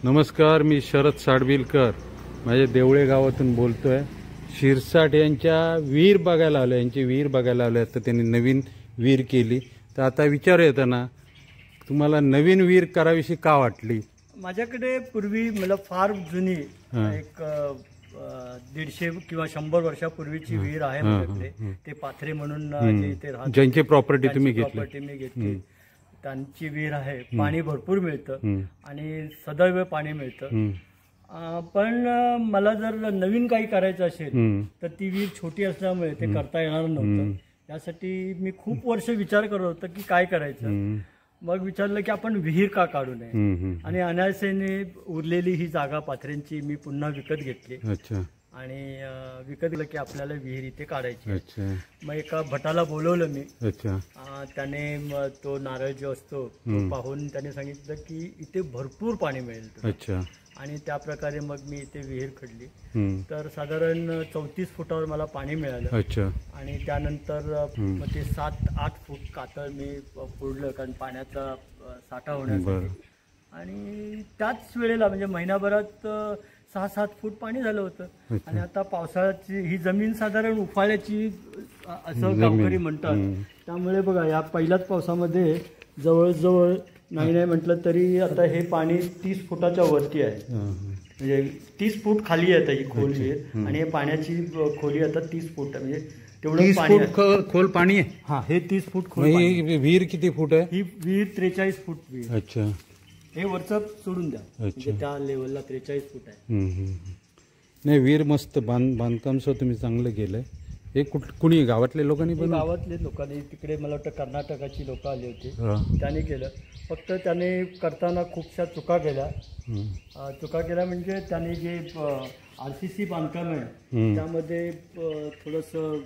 नमस्कार, मी शरद साडबिलकर माझ्या देवळे गावातून बोलतोय। शिरसाट यांच्या विहीर बघायला आलो, यांची विहीर बघायला आलो। तर त्यांनी नवीन विहीर केली। तर आता विचार येताना तुम्हाला नवीन विहीर करावीशी का वाटली? माझ्याकडे पूर्वी मला फार जुनी एक 150 किंवा 100 वर्षापूर्वीची विहीर आहे माझ्याकडे। ते पाथरे म्हणून जे इथे राहतात, ज्यांची प्रॉपर्टी मी घेतली, त्यांची विहीर आहे। पाणी भरपूर मिळतं आणि सदैव पाणी मिळतं। पण मला जर नवीन काही करायचं असेल तर ती विहीर छोटी असल्यामुळे ते करता येणार नव्हतं। त्यासाठी मी खूप वर्ष विचार करत होतो की काय करायचं। मग विचारलं की आपण विहीर का काढू नये, आणि अनायासेने उरलेली ही जागा पाथऱ्यांची मी पुन्हा विकत घेतली। आणि विकत घेतलं की आपल्याला विहीर इथे काढायची। मग एका भटाला बोलवलं मी। त्याने तो नारळ जो असतो तो पाहून त्याने सांगितलं की इथे भरपूर पाणी मिळेल। आणि त्या प्रकारे मग मी इथे विहीर खणली। तर साधारण 34 फुटावर मला पाणी मिळालं। आणि त्यानंतर मग ते 7-8 फूट कातळ मी फोडलं, कारण पाण्याचा साठा होण्यासाठी। आणि त्याच वेळेला म्हणजे महिनाभरात 6-7 फूट पाणी झालं होतं। आणि आता पावसाळ्याची ही जमीन साधारण उफाळ्याची असं गावकरी म्हणतात। त्यामुळे बघा, या पहिल्याच पावसामध्ये जवळजवळ नाही म्हटलं तरी आता हे पाणी 30 फुटाच्या वरती आहे। म्हणजे 30 फूट खाली आहे आता ही खोल विहीर, आणि पाण्याची खोली आता 30 फूट आहे। म्हणजे तेवढं पाणी खोल पाणी आहे। हा, हे 30 फूट खोल। विहीर किती फूट आहे? ही विहीर 43 फूट विहीर। अच्छा, हे वरचं सोडून द्या, म्हणजे त्या लेवलला 43 फूट आहे। नाही, विहीर मस्त बांधकाम तुम्ही चांगलं केलंय। हे कुणी गावातल्या लोकांनी पण? गावातले लोकांनी, तिकडे मला वाटतं कर्नाटकाची लोक आली होती, त्यांनी केलं। फक्त त्याने करताना खूपशा चुका केल्या। म्हणजे त्याने जे RCC बांधकाम आहे त्यामध्ये थोडंसं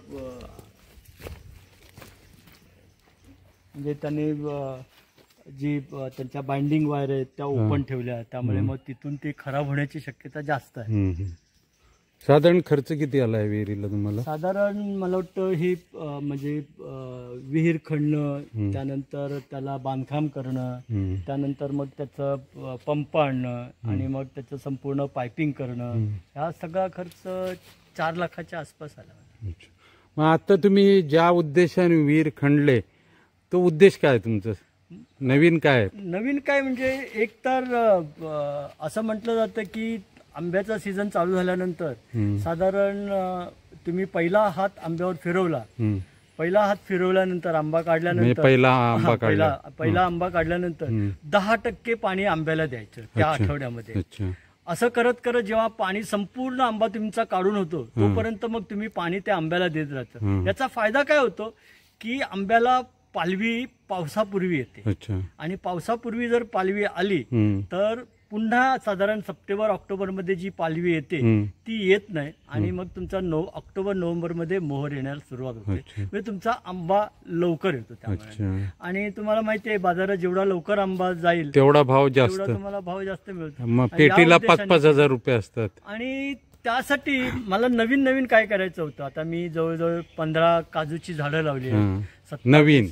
म्हणजे त्याने जी त्यांच्या बाइंडिंग वायर आहेत त्या ओपन ठेवल्या, त्यामुळे मग तिथून ते खराब होण्याची शक्यता जास्त आहे। साधारण खर्च किती आला आहे विहिरीला तुम्हाला? साधारण मला वाटतं ही म्हणजे विहीर खणणं, त्यानंतर त्याला बांधकाम करणं, त्यानंतर मग त्याचं पंप आणणं, आणि मग त्याचं संपूर्ण पायपिंग करणं, हा सगळा खर्च 4 लाखाच्या आसपास आला। मग आता तुम्ही ज्या उद्देशाने विहीर खणले तो उद्देश काय तुमचा? नवीन काय? नवीन काय म्हणजे एक तर असं म्हटलं जातं की आंब्याचा सीझन चालू झाल्यानंतर साधारण तुम्ही पहिला हात आंब्यावर फिरवला, पहिला हात फिरवल्यानंतर आंबा काढल्यानंतर पहिला आंबा काढल्यानंतर 10% पाणी आंब्याला द्यायचं त्या आठवड्यामध्ये। असं करत करत जेव्हा पाणी संपूर्ण आंबा तुमचा काढून होतो तोपर्यंत मग तुम्ही पाणी त्या आंब्याला देत राहता। याचा फायदा काय होतो की आंब्याला पालवी पावसापूर्वी येते, आणि पावसापूर्वी जर पालवी आली तर पुन्हा साधारण सप्टेंबर-ऑक्टोबर मध्ये जी पालवी येते ती येत नाही, आणि मग तुमचा ऑक्टोबर-नोव्हेंबर मध्ये मोहर येण्यास सुरुवात होते। म्हणजे तुमचा आंबा लवकर येतो त्यामुळे। आणि तुम्हाला माहिती आहे, बाजारात जेवढा लवकर आंबा जाईल तेवढा भाव जास्त, तुम्हाला भाव जास्त मिळतो। पेटीला 5-5 हजार रुपये असतात। आणि त्यासाठी मला नवीन काय करायचं होतं। आता मी जवळजवळ 15 काजूची झाडं लावली आहेत, नवीन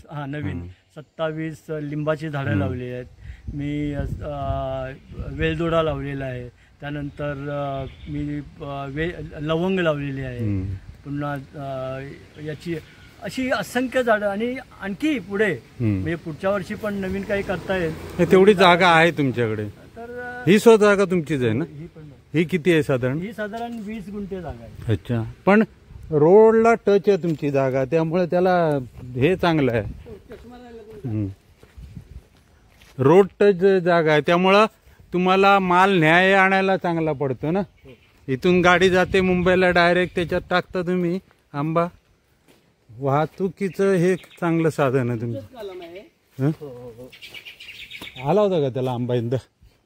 27 लिंबाची झाडं लावली आहेत, मी वेलदोडा लावलेला आहे, त्यानंतर मी लवंग लावलेली आहे, पुन्हा याची अशी असंख्य झाडं, आणि आणखी पुढे म्हणजे पुढच्या वर्षी पण नवीन काही करता येईल। तेवढी जागा आहे तुमच्याकडे? तर ही स्वतः जागा तुमचीच आहे ना? ही किती आहे साधारण? ही साधारण 20 गुंठे जागा आहे। अच्छा, पण रोडला टच आहे तुमची जागा, त्यामुळे त्याला हे चांगलं आहे, रोड टच जागा आहे, त्यामुळं तुम्हाला माल न्याय आणायला चांगला पडतो ना। इथून गाडी जाते मुंबईला, डायरेक्ट त्याच्यात टाकता तुम्ही आंबा। वाहतुकीचं हे चांगलं साधन आहे तुमचं। आला होता का त्याला आंबा? इंदा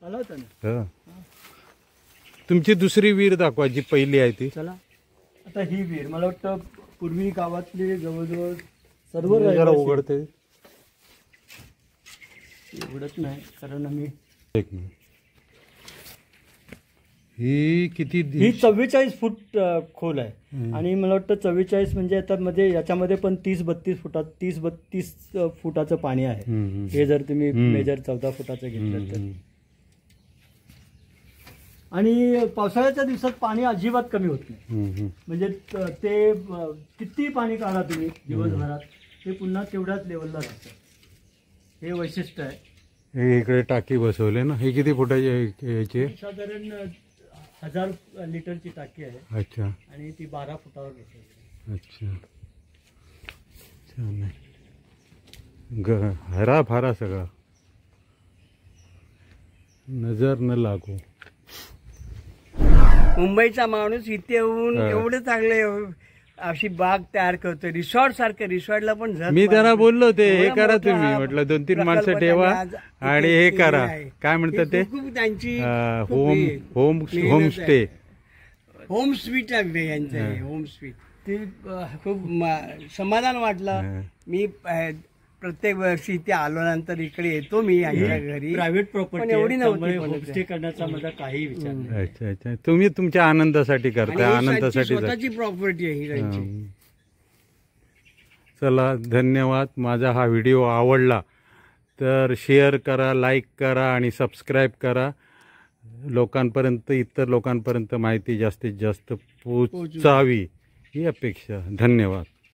आला होता ना। तुमची दुसरी विहीर दाखवा, जी पहिली आहे ती। चला, आता ही विहीर मला वाटतं पूर्वी गावातली जवळजवळ सर्व उघडते, उघडत नाही कारण आम्ही ही किती? ही 44 फूट खोल आहे, आणि मला वाटतं 44 म्हणजे आता मध्ये याच्यामध्ये पण 30-32 फुटाचं पाणी आहे। हे जर तुम्ही मेजर 14 फुटाचं घेतलं तर आणि पावसाळ्याच्या दिवसात पाणी अजिबात कमी होत नाही. म्हणजे ते किती पाणी काढा तुम्ही दिवसभरात ते पुन्हा तेवढ्याच लेवलला राहतं. हे वैशिष्ट्य आहे. हे इकडे टाकी बसवले ना, हे किती फुटाची याची? साधारण 1000 लिटरची टाकी आहे. अच्छा. आणि ती 12 फुटावर बसवली. अच्छा, छान आहे. हरा फारा सगळा, नजर न लागू. मुंबईचा माणूस इथे येऊन एवढं चांगलं अशी बाग तयार करतो, रिसॉर्ट सारखं. रिसॉर्टला पण मी त्यांना बोललो ते हे करा तुम्ही, म्हटलं 2-3 माणसं ठेवा आणि हे करा, काय म्हणतात ते, त्यांची होमस्टे, होम स्वीट आहे यांचं, होम स्वीट. ते खूप समाधान वाटलं. मी प्रत्येक वर्षी इथे आलो नंतर इकडे येतो मी यांच्या घरी. प्रायव्हेट प्रॉपर्टी एवढी त्यामुळे नव्हती होमस्टे करण्याचा माझा काही विचार नाही. अच्छा अच्छा, तुम्ही तुमच्या आनंदासाठी करताय, आनंदासाठी. स्वतःची प्रॉपर्टी आहे ही त्यांची. चला, धन्यवाद. माझा हा व्हिडिओ आवडला तर शेअर करा, लाईक करा आणि सबस्क्राईब करा. लोकांपर्यंत, इतर लोकांपर्यंत माहिती जास्तीत जास्त पोचावी ही अपेक्षा. धन्यवाद.